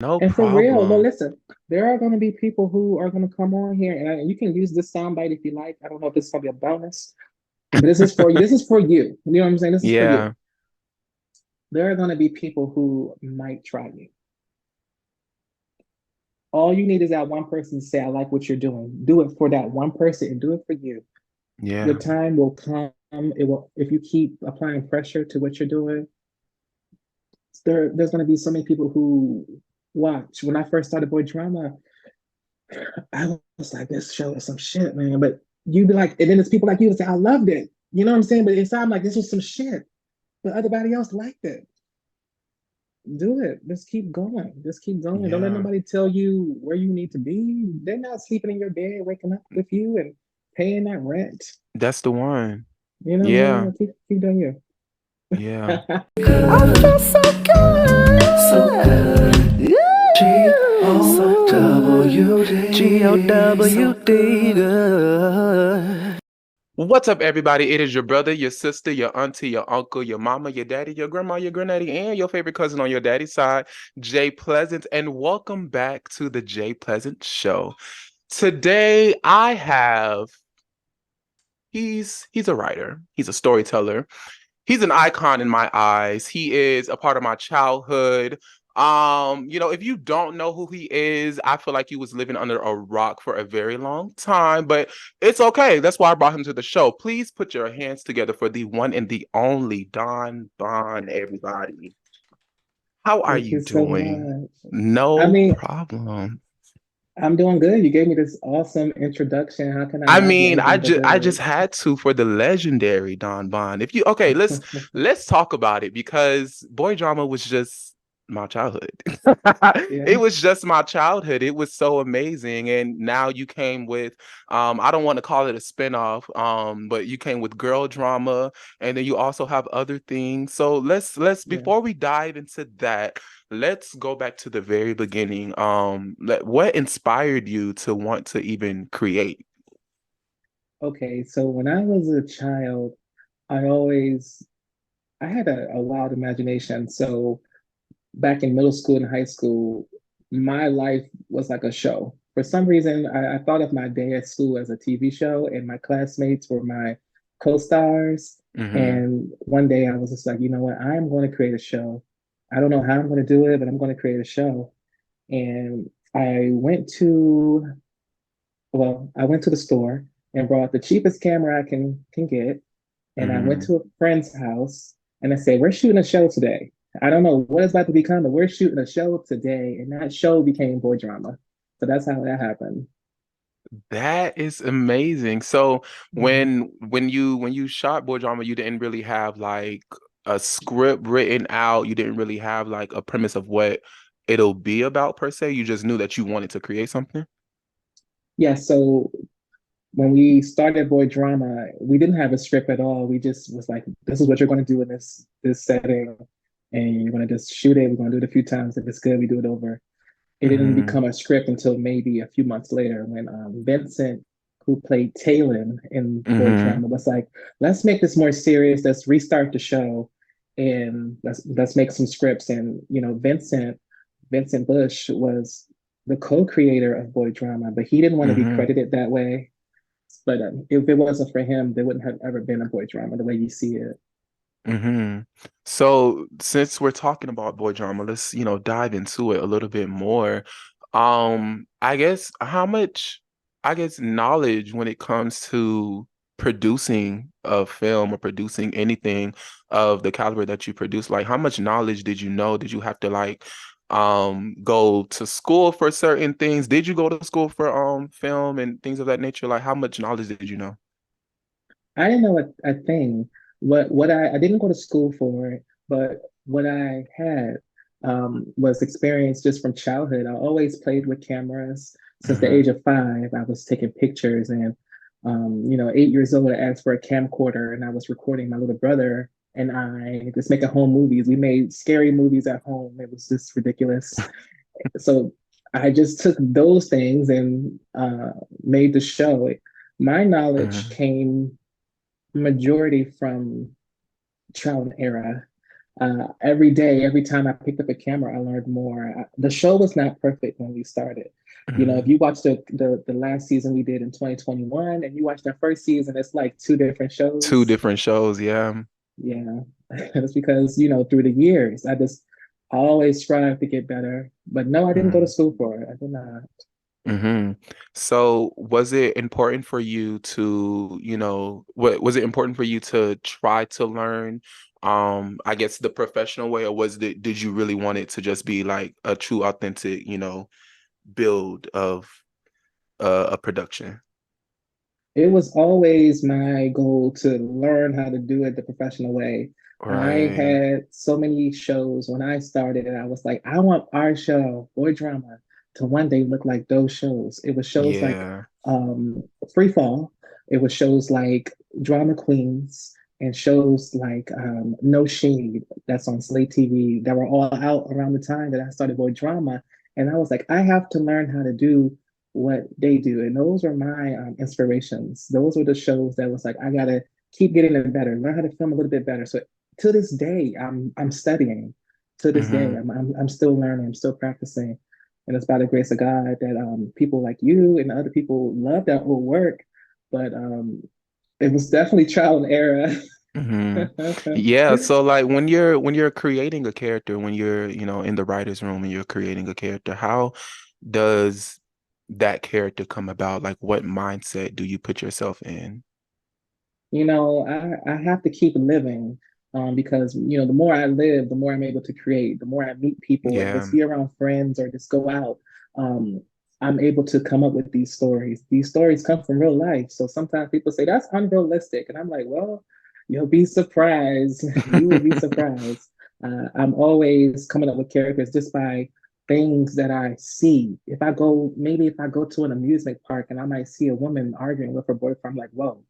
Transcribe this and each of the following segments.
No And for real, well, problem. listen, there are going to be people who are going to come on here, and you can use this soundbite if you like. I don't know if this is going to be a bonus, but this is for you. This is for you. You know what I'm saying? This is for you. Yeah, There are going to be people who might try you. All you need is that one person to say, I like what you're doing. Do it for that one person and do it for you. Your yeah, time will come. It will, if you keep applying pressure to what you're doing, there's going to be so many people who watch. When I first started Boy Drama, I was like, this show is some shit, man. But you'd be like, and then there's people like you that say, I loved it. You know what I'm saying? But it sounded like this was some shit. But everybody else liked it. Do it. Just keep going. Just keep going. Don't let yeah. nobody tell you where you need to be. They're not sleeping in your bed, waking up with you and paying that rent. That's the one. You know, Yeah, no. Keep doing you. yeah. I feel so good. So good. G-O-W-D. G-O-W-D. Good. What's up, everybody? It is your brother, your sister, your auntie, your uncle, your mama, your daddy, your grandma, your granddaddy, and your favorite cousin on your daddy's side, Jay Pleasant, and welcome back to the Jay Pleasant Show. Today, I have he's a writer, he's a storyteller, he's an icon in my eyes. He is a part of my childhood. If you don't know who he is, I feel like you was living under a rock for a very long time, but it's okay. That's why I brought him to the show. Please put your hands together for the one and the only Don Bon, everybody. How are Thank you you so doing? much. I No mean, problem. I'm doing good. You gave me this awesome introduction. How can I I not be mean, I anything but just I good? just had to for the legendary Don Bond. If you okay, let's talk about it because boy drama was just my childhood. Yeah, It was just my childhood. It was so amazing. And now you came with I don't want to call it a spinoff, but you came with girl drama and then you also have other things. So let's yeah. before we dive into that, let's go back to the very beginning. What inspired you to want to even create? Okay, so when I was a child, I always I had a wild imagination. So back in middle school and high school, my life was like a show. For some reason, I thought of my day at school as a TV show, and my classmates were my co-stars. Hmm. And one day I was just like, you know what? I'm going to create a show. I don't know how I'm going to do it, but I'm going to create a show. And I went to the store and brought the cheapest camera I can get, and I went Hmm. to a friend's house and I said, we're shooting a show today. I don't know what it's about to become, but we're shooting a show today. And that show became Boy Drama. So that's how that happened. That is amazing. So Mhm. when you shot Boy Drama, you didn't really have like a script written out. You didn't really have like a premise of what it'll be about per se. You just knew that you wanted to create something. Yeah, so when we started Boy Drama, we didn't have a script at all. We just was like, this is what you're going to do in this setting. And you're going to just shoot it. We're going to do it a few times. If it's good, we do it over. It didn't Hmm. become a script until maybe a few months later when Vincent, who played Talon in Boy Hmm. Drama, was like, let's make this more serious. Let's restart the show and let's make some scripts. And Vincent Bush was the co-creator of Boy Drama, but he didn't want to be Hmm. credited that way. But if it wasn't for him, there wouldn't have ever been a Boy Drama the way you see it. Hmm. So since we're talking about boy drama, let's, dive into it a little bit more. I guess how much, I guess, knowledge when it comes to producing a film or producing anything of the caliber that you produce, like how much knowledge did you know? Did you have to like go to school for certain things? Did you go to school for film and things of that nature? Like how much knowledge did you know? I didn't know a thing. What I didn't go to school for it, but what I had was experience just from childhood. I always played with cameras since the age Hmm. of 5. I was taking pictures, and 8 years old, I asked for a camcorder, and I was recording my little brother and I just making home movies. We made scary movies at home. It was just ridiculous. So I just took those things and made the show. My knowledge Hmm. came majority from trial and error. Every day, every time I picked up a camera, I learned more. The show was not perfect when we started. You know, if Mhm. you watch the last season we did in 2021 and you watch the first season, it's like two different Two shows. different shows, yeah. Yeah. It's because, through the years, I always strive to get better. But no, I didn't go to Mhm. school for it. I did not. Hmm. So was it important for you to, what was it important for you to try to learn, I guess the professional way, or did you really want it to just be like a true, authentic, build of a production? It was always my goal to learn how to do it the professional way. I Right. had so many shows when I started, and I was like, I want our show, Boy Drama, to one day look like those shows. It was shows like Yeah. Free Fall, it was shows like Drama Queens, and shows like No Shade, that's on Slate TV, that were all out around the time that I started Boy Drama. And I was like, I have to learn how to do what they do. And those were my inspirations. Those were the shows that was like, I gotta keep getting it better, learn how to film a little bit better. So to this day, I'm studying. To this day, Hmm. I'm still learning. I'm still practicing. And it's by the grace of God that people like you and other people love that old work. But it was definitely trial and error. Hmm. Yeah, so like when you're creating a character, when you're, in the writer's room and you're creating a character, how does that character come about? Like what mindset do you put yourself in? I have to keep living because, the more I live, the more I'm able to create, the more I meet people and Yeah. just be around friends or just go out. Um, I'm able to come up with these stories. These stories come from real life. So sometimes people say that's unrealistic. And I'm like, well, you'll be surprised. You will be surprised. I'm always coming up with characters just by things that I see. If I go to an amusement park and I might see a woman arguing with her boyfriend, I'm like, whoa,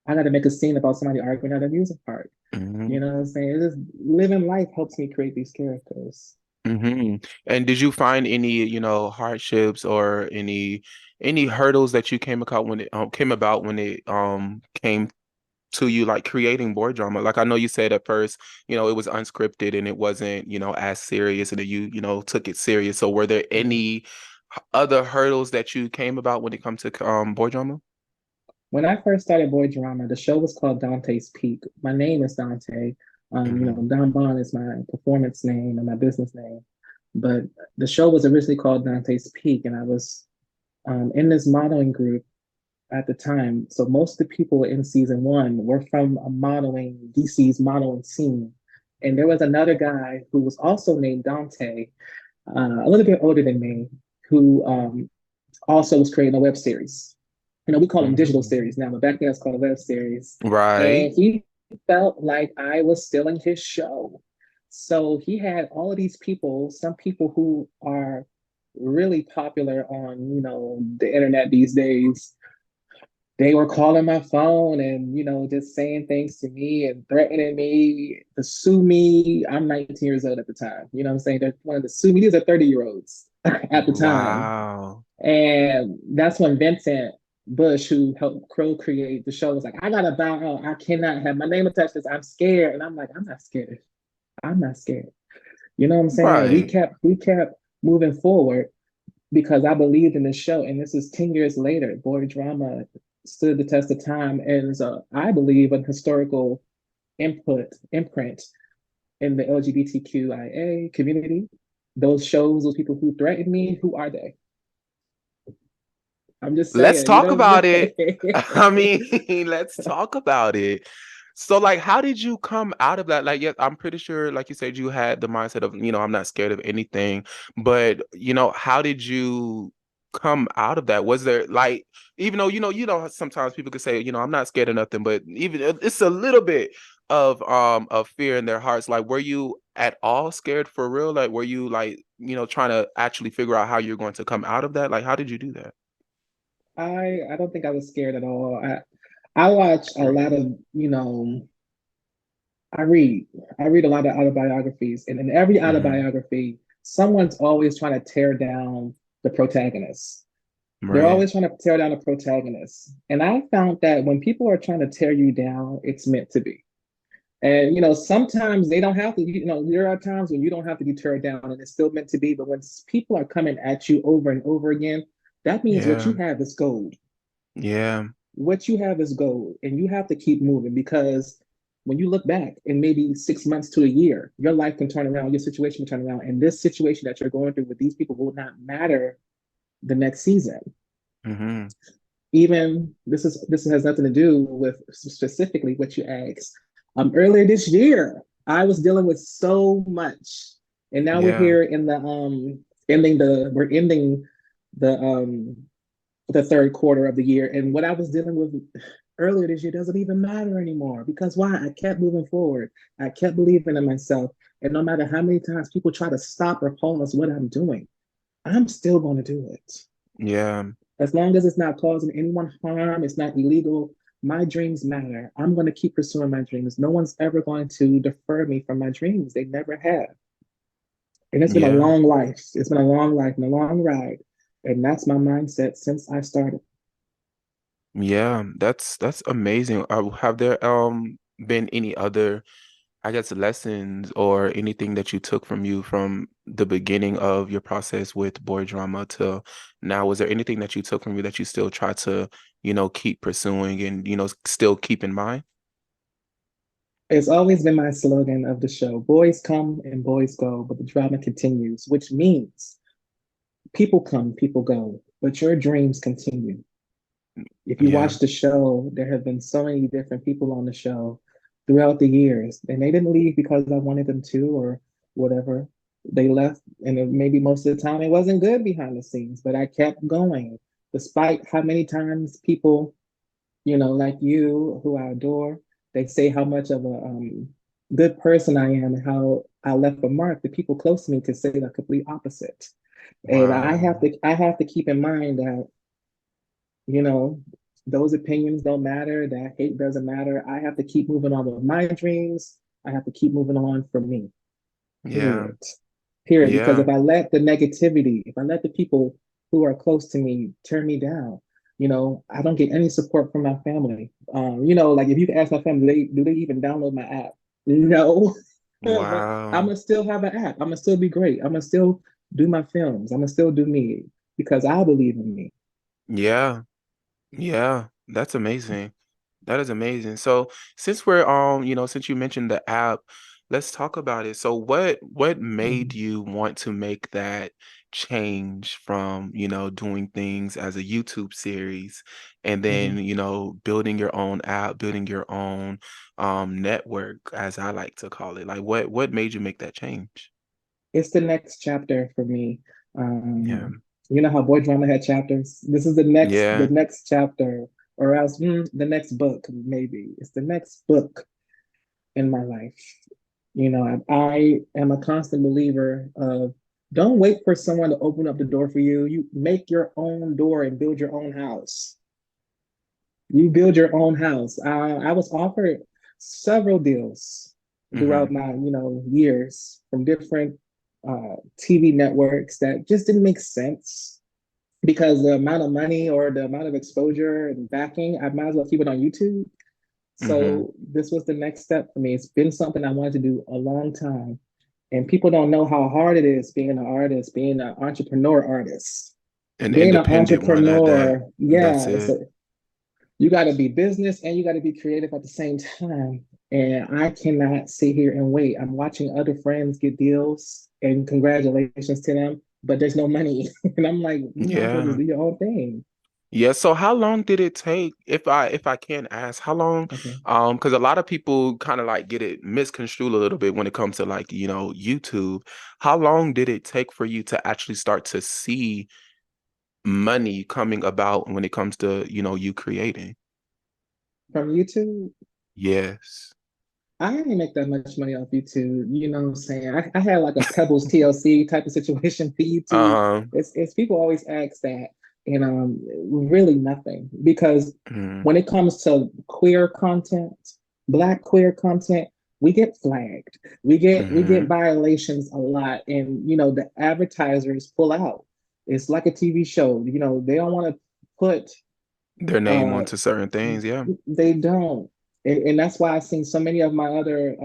I got to make a scene about somebody arguing at a music park. You Hmm. know what I'm saying? It's just living life helps me create these characters. Hmm. And did you find any, hardships or any hurdles that you came about when it came to you like creating board drama? Like I know you said at first, it was unscripted and it wasn't, as serious, and then you took it serious. So were there Yeah. any other hurdles that you came about when it comes to board drama? When I first started Boy Drama, the show was called Dante's Peak. My name is Dante. Hmm. DonBon is my performance name and my business name. But the show was originally called Dante's Peak, and I was in this modeling group at the time. So most of the people in season one were from DC's modeling scene. And there was another guy who was also named Dante, a little bit older than me, who also was creating a web series. We call them digital Hmm. series now, but back then it's called a web series. And Right. he felt like I was stealing his show. So he had all of these people, some people who are really popular on, the internet these days. They were calling my phone and, just saying things to me and threatening me to sue me. I'm 19 years old at the time. You know what I'm saying? They wanted to sue me. These are 30-year-olds at the time. Wow. And that's when Vincent Bush, who helped Crow create the show, was like, I gotta bow out. I cannot have my name attached to this. I'm scared. And I'm like, I'm not scared. I'm not scared. You know what I'm saying? And Right. we kept moving forward because I believed in the show. And this is 10 years later. Boy Drama stood the test of time and is I believe, an historical imprint in the LGBTQIA community. Those shows, those people who threatened me, who are they? I'm just Let's saying, you talk know what about I'm it. I saying? mean, let's talk about it. So, like, how did you come out of that? Like, yes, I'm pretty sure, like you said, you had the mindset of, I'm not scared of anything. But, how did you come out of that? Was there like, even though, sometimes people could say, I'm not scared of nothing, but even it's a little bit of fear in their hearts. Like, were you at all scared for real? Like, were you like, trying to actually figure out how you're going to come out of that? Like, how did you do that? I don't think I was scared at all. I watch a lot of, I read. I read a lot of autobiographies, and in every Hmm. autobiography, someone's always trying to tear down the protagonist. They're Right. always trying to tear down the protagonist. And I found that when people are trying to tear you down, it's meant to be. And sometimes they don't have to, there are times when you don't have to be turned down and it's still meant to be. But when people are coming at you over and over again, that means what you Yeah. have is gold. Yeah. What you have is gold, and you have to keep moving because when you look back in maybe 6 months to a year, your life can turn around, your situation can turn around, and this situation that you're going through with these people will not matter the next season. Hmm. Even this has nothing to do with specifically what you asked. Earlier this year, I was dealing with so much, and now we're Yeah. here in the ending the third quarter of the year. And what I was dealing with earlier this year doesn't even matter anymore because why? I kept moving forward. I kept believing in myself. And no matter how many times people try to stop or pause what I'm doing, I'm still going to do it. Yeah. As long as it's not causing anyone harm, it's not illegal. My dreams matter. I'm going to keep pursuing my dreams. No one's ever going to defer me from my dreams. They never have. And it's been a Yeah. long life. It's been a long life and a long ride. And that's my mindset since I started. Yeah. That's amazing. Have there been any other, I guess, lessons or anything that you took from you from the beginning of your process with boy drama to now? Was there anything that you took from you that you still try to, keep pursuing and, still keep in mind? It's always been my slogan of the show: boys come and boys go, but the drama continues, which means people come, people go, but your dreams continue. If you Yeah. watch the show, there have been so many different people on the show throughout the years, and they didn't leave because I wanted them to or whatever. They left, and maybe most of the time it wasn't good behind the scenes, but I kept going despite how many times people, like you, who I adore, they say how much of a good person I am and how I left a mark. The people close to me could say the complete opposite. And Wow. I have to keep in mind that, you know, those opinions don't matter, that hate doesn't matter. I have to keep moving on with my dreams. I have to keep moving on for me. Yeah. Period. Period. Because Yeah. if I let the negativity, if I let the people who are close to me turn me down, I don't get any support from my family. Like if you ask my family, do they even download my app? No. But I'm Wow. gonna still have an app. I'm gonna still be great. I'm gonna still do my films. I'm gonna still do me because I believe in me. Yeah. Yeah. That's amazing. That is amazing. So since we're since you mentioned the app, let's talk about it. So what made Mhm. you want to make that change from, doing things as a YouTube series and then, Mhm. building your own app, building your own network, as I like to call it. Like what made you make that change? It's the next chapter for me. Yeah. You know how boy drama had chapters. This is the Yeah. next chapter, or else the next book. Maybe it's the next book in my life. I am a constant believer of don't wait for someone to open up the door for you. You make your own door and build your own house. You build your own house. I was offered several deals throughout Hmm. my, years from different TV networks that just didn't make sense because the amount of money or the amount of exposure and backing, I might as well keep it on YouTube. Hmm. So this was the next step for me. It's been something I wanted to do a long time. And people don't know how hard it is being an artist, being an entrepreneur artist. An Being an independent one at that. entrepreneur, That's yeah, it. you got to be business and you got to be creative at the same time. And I cannot sit here and wait. I'm watching other friends get deals and congratulations to them, but there's no money. And I'm like, you might as well just Yeah. do your own thing. Yeah, so how long did it take, if I can ask, how long, Okay. because a lot of people kind of like get it misconstrued a little bit when it comes to like, YouTube. How long did it take for you to actually start to see money coming about when it comes to, you creating? From YouTube, Yes. I didn't make that much money off YouTube. You know what I'm saying? I had like a Pebbles TLC type of situation for YouTube. Uh-huh. It's people always ask that, and really nothing because Mm-hmm. when it comes to queer content, Black queer content, we get flagged. We get Mm-hmm. violations a lot, and the advertisers pull out. It's like a TV show. They don't want to put Their name uh onto certain things, yeah. they don't. And that's why I've seen so many of my other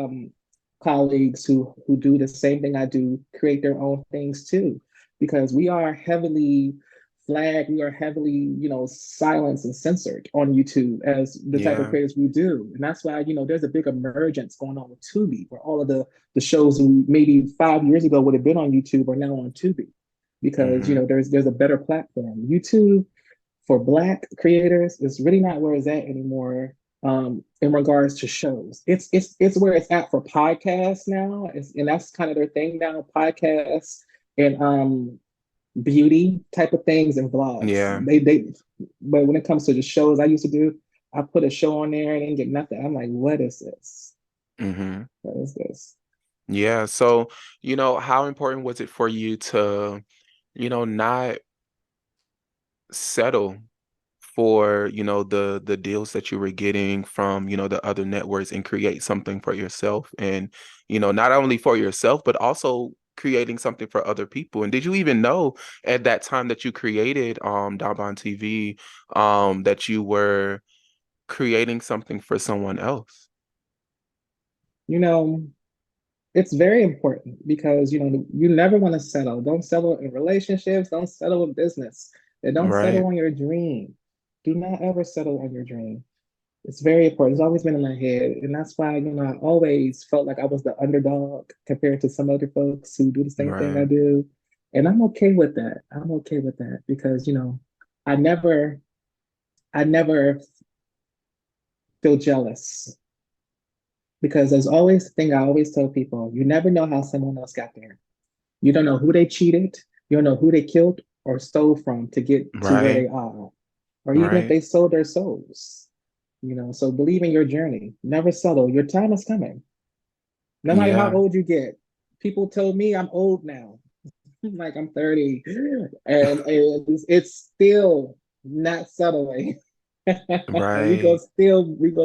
colleagues who do the same thing I do create their own things too, because we are heavily flagged, we are heavily, silenced and censored on YouTube as the type of Yeah. creators we do. And that's why, there's a big emergence going on with Tubi, where all of the shows who maybe 5 years ago would have been on YouTube are now on Tubi because, Hmm. there's a better platform. YouTube for Black creators is really not where it's at anymore in regards to shows. It's where it's at for podcasts now, and that's kind of their thing now, podcasts and beauty type of things and vlogs. Yeah. But when it comes to the shows I used to do, I put a show on there and didn't get nothing. I'm like, what is this? Hmm. What is this? Yeah. So, how important was it for you to, not settle for, the deals that you were getting from, the other networks and create something for yourself and, not only for yourself, but also creating something for other people. And did you even know at that time that you created DonBon TV that you were creating something for someone else? You know, it's very important because you never want to settle. Don't settle in relationships. Don't settle in business. And don't settle Right. on your dream. Do not ever settle on your dream. It's very important. It's always been in my head, and that's why I always felt like I was the underdog compared to some other folks who do the same thing I Right. do, and I'm okay with that. I'm okay with that because I never feel jealous because there's always the thing I always tell people: you never know how someone else got there. You don't know who they cheated. You don't know who they killed or stole from to get to where Right. they are, or even if Right. they sold their souls. So believe in your journey. Never settle. Your time is coming. No matter how Yeah. old you get. People told me I'm old now. Like I'm 30. And it's still not settling. Right. We gonna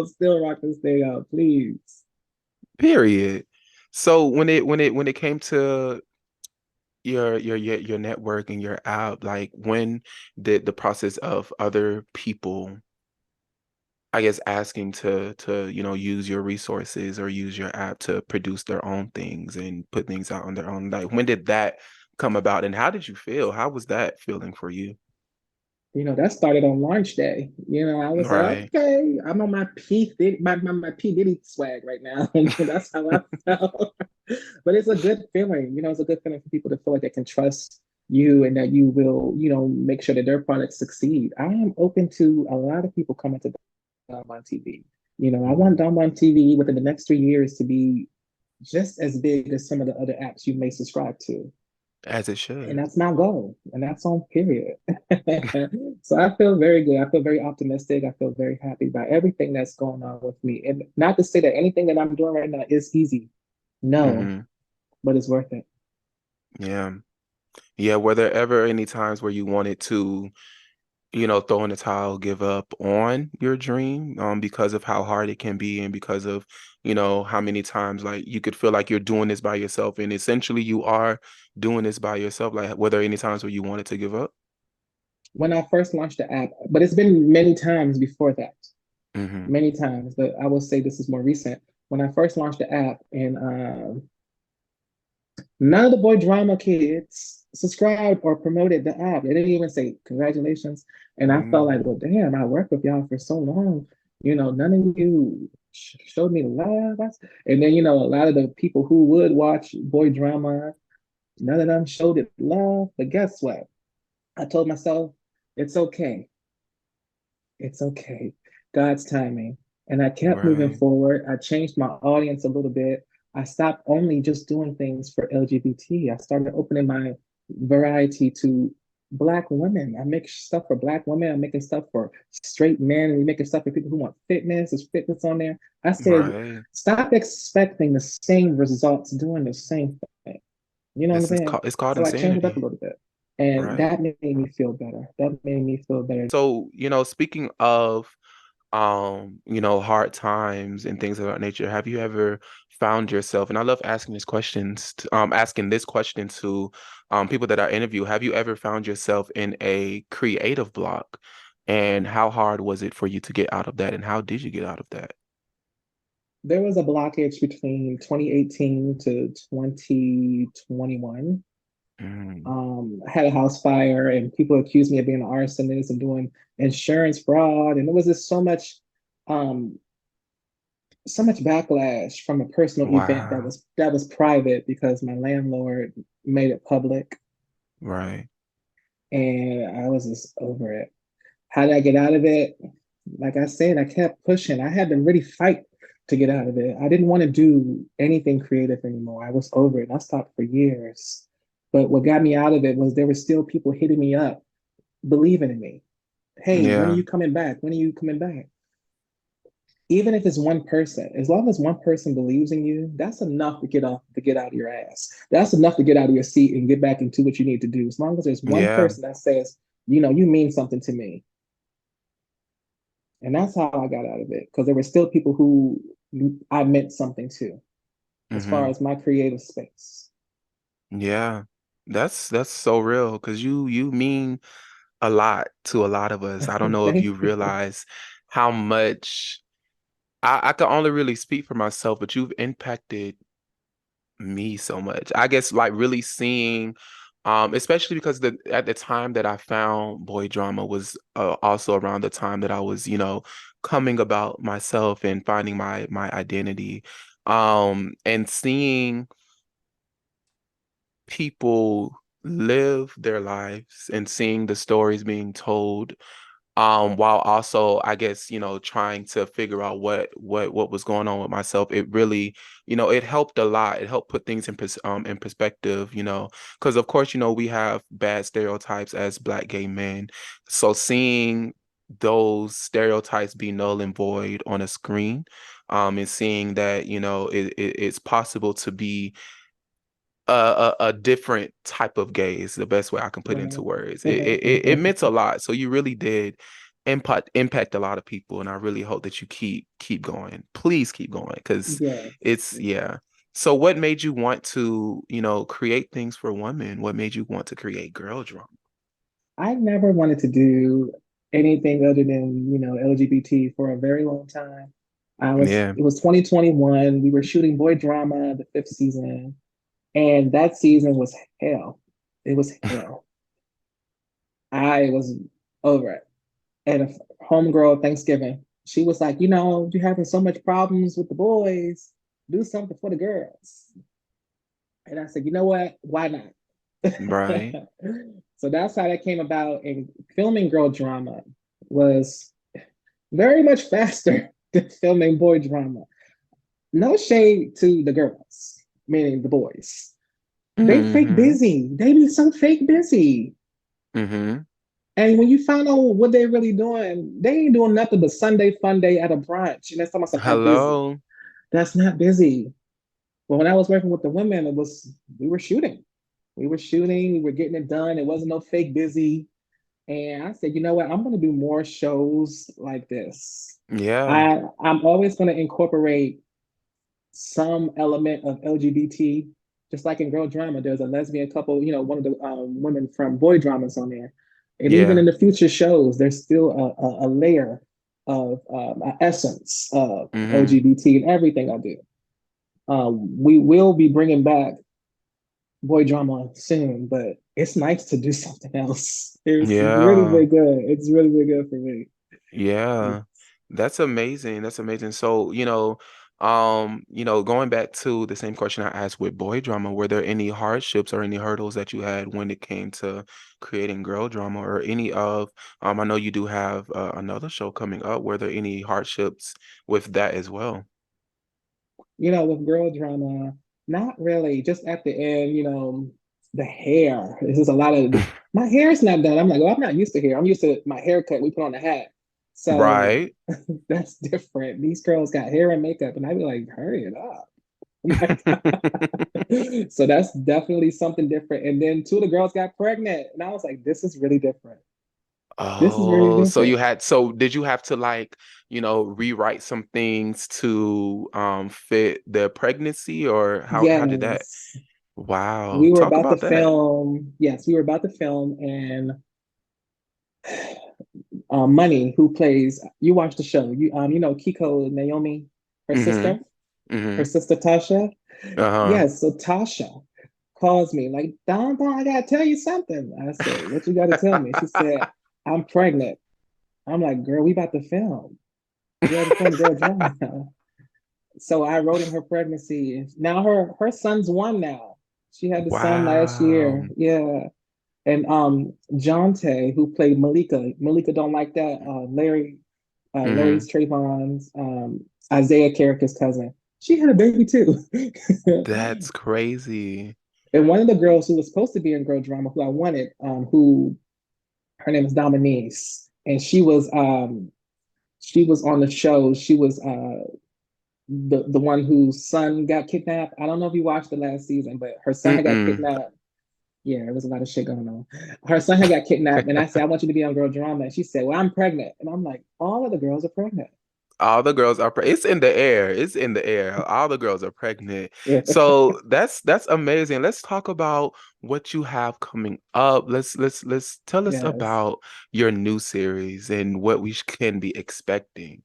still rock this thing out, please. Period. So when it came to your network and your app, like when did the process of other people, I guess, asking to use your resources or use your app to produce their own things and put things out on their own, like when did that come about and how did you feel? How was that feeling for you? That started on launch day. I was like, Right. okay, I'm on my my P Diddy swag right now. That's how I felt. But it's a good feeling. It's a good feeling for people to feel like they can trust you and that you will, make sure that their products succeed. I am open to a lot of people coming to DonBon TV. I want Mhm. DonBon TV within the next 3 years to be just as big as some of the other apps you may subscribe to. As it And should. that's my goal. And that's on period. So I feel very good. I feel very optimistic. I feel very happy about everything that's going on with me. And not to say that anything that I'm doing right now is easy. No, Hmm. but it's worth it. Yeah. Yeah. Were there ever any times where you wanted to throw in the towel, give up on your dream, because of how hard it can be and because of, how many times like you could feel like you're doing this by yourself and essentially you are doing this by yourself. Like, were there any times where you wanted to give up? When I first launched the app, but it's been many times before that, Hmm. many times. But I will say this is more recent. When I first launched the app, and none of the boy drama kids subscribed or promoted the app. They didn't even say congratulations. And I felt like, Mm. well, damn, I worked with y'all for so long. None of you showed me the love. And then, a lot of the people who would watch boy drama, none of them showed it love. But guess what? I told myself, it's okay. It's okay. God's timing. And I kept moving Right. forward. I changed my audience a little bit. I stopped only just doing things for LGBT. I started opening my variety to Black women. I make stuff for Black women. I'm making stuff for straight men. And we're making stuff for people who want fitness. There's fitness on there. I said, Right. stop expecting the same results doing the same thing. You know what I'm saying? It's called So I changed it up a insanity. little bit. And Right. that made me feel better. That made me feel better. So, speaking of hard times and things of that nature, have you ever found yourself, and I love asking this question to people that I interview, have you ever found yourself in a creative block? And how hard was it for you to get out of that? And how did you get out of that? there was a blockage between 2018 to 2021. Mm, I had a house fire and people accused me of being an arsonist and doing insurance fraud. And there was just um, so much backlash from a personal event wow. that was private because my landlord made it public. Right. And I was just over it. How did I get out of it? Like I said, I kept pushing. I had to really fight to get out of it. I didn't want to do anything creative anymore. I was over it. I stopped for years. But what got me out of it was there were still people hitting me up, believing in me. Hey, when are Yeah. you coming back? When are you coming back? Even if it's one person, as long as one person believes in you, that's enough to get out of your ass. That's enough to get out of your seat and get back into what you need to do. As long as there's one Yeah. person that says, you know, you mean something to me. And that's how I got out of it. Because there were still people who I meant something to as far Hmm. as my creative space. Yeah. That's so real because you mean a lot to a lot of us. I don't know if Thank you you. realize how much I can only really speak for myself, but you've impacted me so much. I guess like really seeing especially because at the time that I found boy drama was also around the time that I was, coming about myself and finding my identity. And seeing people live their lives and seeing the stories being told while also I guess trying to figure out what was going on with myself. It really it helped a lot. It helped put things in perspective, because of course we have bad stereotypes as Black gay men, so seeing those stereotypes be null and void on a screen, and seeing that it's possible to be a different type of gay is the best way I can put into Right. words. It meant a lot. So you really did impact a lot of people, and I really hope that you keep going. Please keep going because Yes. it's yeah. So what made you want to, create things for women? What made you want to create girl drama? I never wanted to do anything other than, LGBT for a very long time. Yeah. It was 2021. We were shooting Boy Drama, the fifth season, and that season was hell. It was hell. I was over it. And a homegirl Thanksgiving, she was like, you're having so much problems with the boys. Do something for the girls. And I said, you know what? Why not? Right. So that's how that came about. And filming girl drama was very much faster than filming boy drama. No shade to the girls, meaning the boys. They fake Mm-hmm. busy. They be so fake busy. Mm-hmm. And when you find out what they're really doing, they ain't doing nothing but Sunday fun day at a brunch. And that's almost like I'm busy. Hello. That's not busy. But when I was working with the women, we were shooting. We were shooting, we were getting it done. It wasn't no fake busy. And I said, you know what? I'm gonna do more shows like this. Yeah. I'm always gonna incorporate some element of LGBT, just like in girl drama. There's a lesbian couple, one of the women from boy dramas on there. And even Yeah. in the future shows, there's still a layer of an essence of Mm-hmm. LGBT in everything I do. We will be bringing back boy drama soon, but it's nice to do something else. It's really Yeah. been good. It's really been good for me. Yeah, that's amazing. That's amazing. So, going back to the same question I asked with boy drama, were there any hardships or any hurdles that you had when it came to creating girl drama or any of, I know you do have another show coming up. Were there any hardships with that as well? With girl drama, not really. Just at the end, the hair. This is a lot of my hair is not done. I'm like, oh, I'm not used to hair. I'm used to my haircut. We put on a hat. So Right. that's different. These girls got hair and makeup, and I'd be like, hurry it up. So that's definitely something different. And then two of the girls got pregnant, and I was like, this is really different. This is really Oh, different. so did you have to like, rewrite some things to fit the pregnancy or how did that? Yes. Wow. We were Talk about to about that. film. Yes, we were about to film, and Money, who plays, you watch the show, you know Kiko Naomi, her Mm-hmm. sister. her Mm-hmm. sister Tasha. Uh-huh. Yes, so Tasha calls me like, Don, I gotta tell you something. I said, what you gotta tell me? She said, I'm pregnant. I'm like, girl, we about to film. We about to film girl drama. So I wrote in her pregnancy. Now her son's one now. She had the son last Wow. year. Yeah. And Jonte, who played Malika, Malika don't like that. Mm-hmm. Larry's Trayvon's Isaiah character's cousin. She had a baby too. That's crazy. And one of the girls who was supposed to be in girl drama, who I wanted, who her name is Dominique, and she was on the show. She was the one whose son got kidnapped. I don't know if you watched the last season, but her son had got Mm-mm. kidnapped. Yeah, there was a lot of shit going on. Her son had got kidnapped, and I said, I want you to be on girl drama. And she said, well, I'm pregnant. And I'm like, all of the girls are pregnant. All the girls are it's in the air. It's in the air. All the girls are pregnant. Yeah. So that's amazing. Let's talk about what you have coming up. Let's tell us Yes, about your new series and what we can be expecting.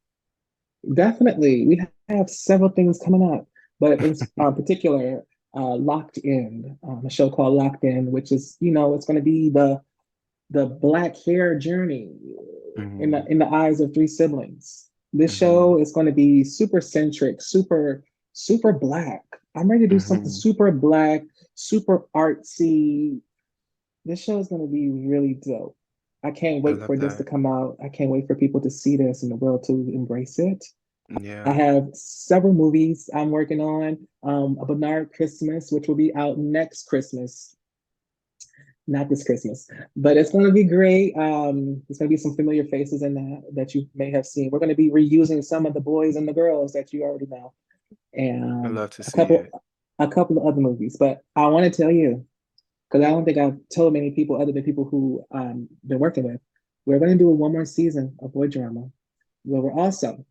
definitely. We have several things coming up, but in particular, Locked In, a show called Locked In, which is, it's going to be the black hair journey in the Hmm. in the eyes of three siblings. This Hmm. show is going to be super centric, super black. I'm ready to do something Hmm. super black, super artsy. This show is going to be really dope. I can't I wait love for this to that. come out. I can't wait for people to see this and the world to embrace it. I Yeah. have several movies I'm working on. A Bernard Christmas, which will be out next Christmas, not this Christmas, but it's going to be great. There's going to be some familiar faces in that you may have seen. We're going to be reusing some of the boys and the girls that you already know, I and love to a see couple it. a couple of other movies. But I want to tell you, because I don't think I've told many people other than people who been working with. We're going to do one more season of boy drama, where we're also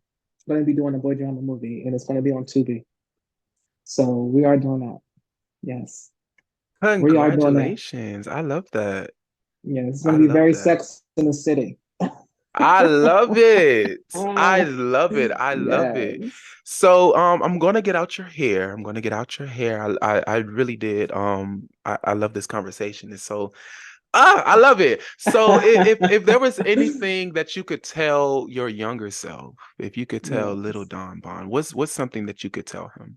going to be doing a boy drama movie, and it's going to be on Tubi. So we are doing that. Yes, we are doing that. Congratulations. I love that. Yeah, it's going I to be love very that. Sex in the City. I love it. I Ah, love it. I love it. yes. So I'm gonna get out your hair. I'm gonna get out your hair. I really did. I love this conversation. It's so I love it. So if there was anything that you could tell your younger self, if you could tell little Yes. DonBon, what's something that you could tell him?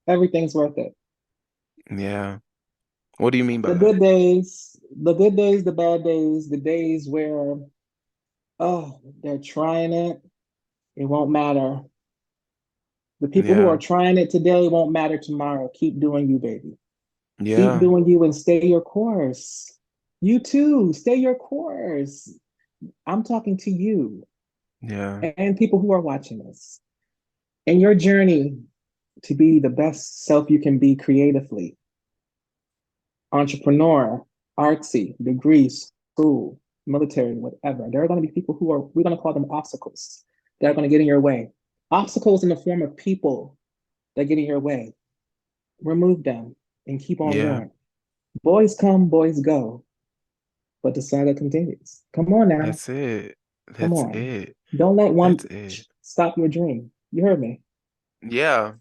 Everything's worth it. Yeah. What do you mean by The that? good days, the good days, the bad days, the days where, oh, they're trying it, it won't matter. The people who are Yeah. trying it today won't matter tomorrow. Keep doing you, baby. Keep Yeah. doing you and stay your course. You too, stay your course. I'm talking to you Yeah. and people who are watching this. In your journey to be the best self you can be creatively, entrepreneur, artsy, degree, school, military, whatever. There are going to be people who are, we're going to call them obstacles, that are going to get in your way. Obstacles in the form of people that get in your way. Remove them and keep on Yeah. going. Boys come, boys go, but the saga continues. Come on now. That's it. Come That's on. it. Don't let That's one it. stop your dream. You heard me. Yeah.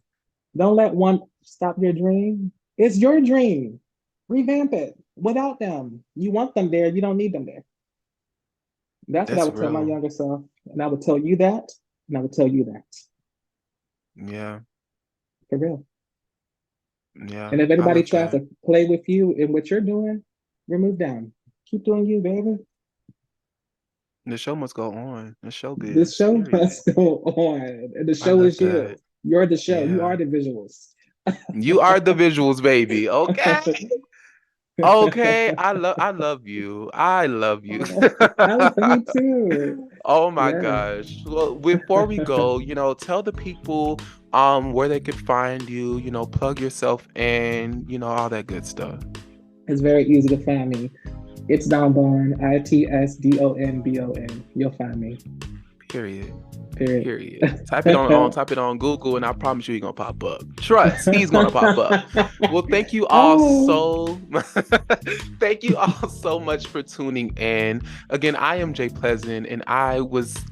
Don't let one stop your dream. It's your dream. Revamp it without them. You want them there. You don't need them there. That's what I That's would tell my real. younger self. And I would tell you that. And I would tell you that Yeah. for real. Yeah. And if I anybody love tries that. to play with you in what you're doing, remove them. Keep doing you, baby. The show must go on. The This showbiz, show period. must go on. And the I show love is you. that. You're the show. You are Yeah. the visuals. You are the visuals, baby. Okay. Okay. I love you. I love you. I love you too. Oh my Yeah. gosh. Well, before we go, tell the people where they could find you, plug yourself in, all that good stuff. It's very easy to find me. It's DonBon, ITSDonBon. You'll find me. Period. Period. Period. Type it on Google, and I promise you he's gonna pop up. Trust, he's gonna pop up. Well, thank you all Oh. thank you all so much for tuning in. Again, I am Jay Pleasant, and I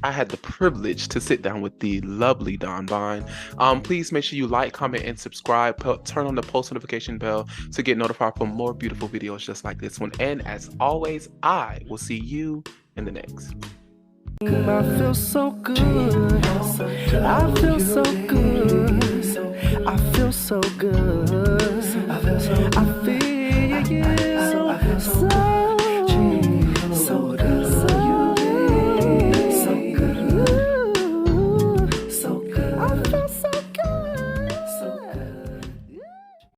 had the privilege to sit down with the lovely DonBon. Please make sure you like, comment, and subscribe. Turn on the post notification bell to get notified for more beautiful videos just like this one. And as always, I will see you in the next. I feel so good. I feel so good. I feel so good.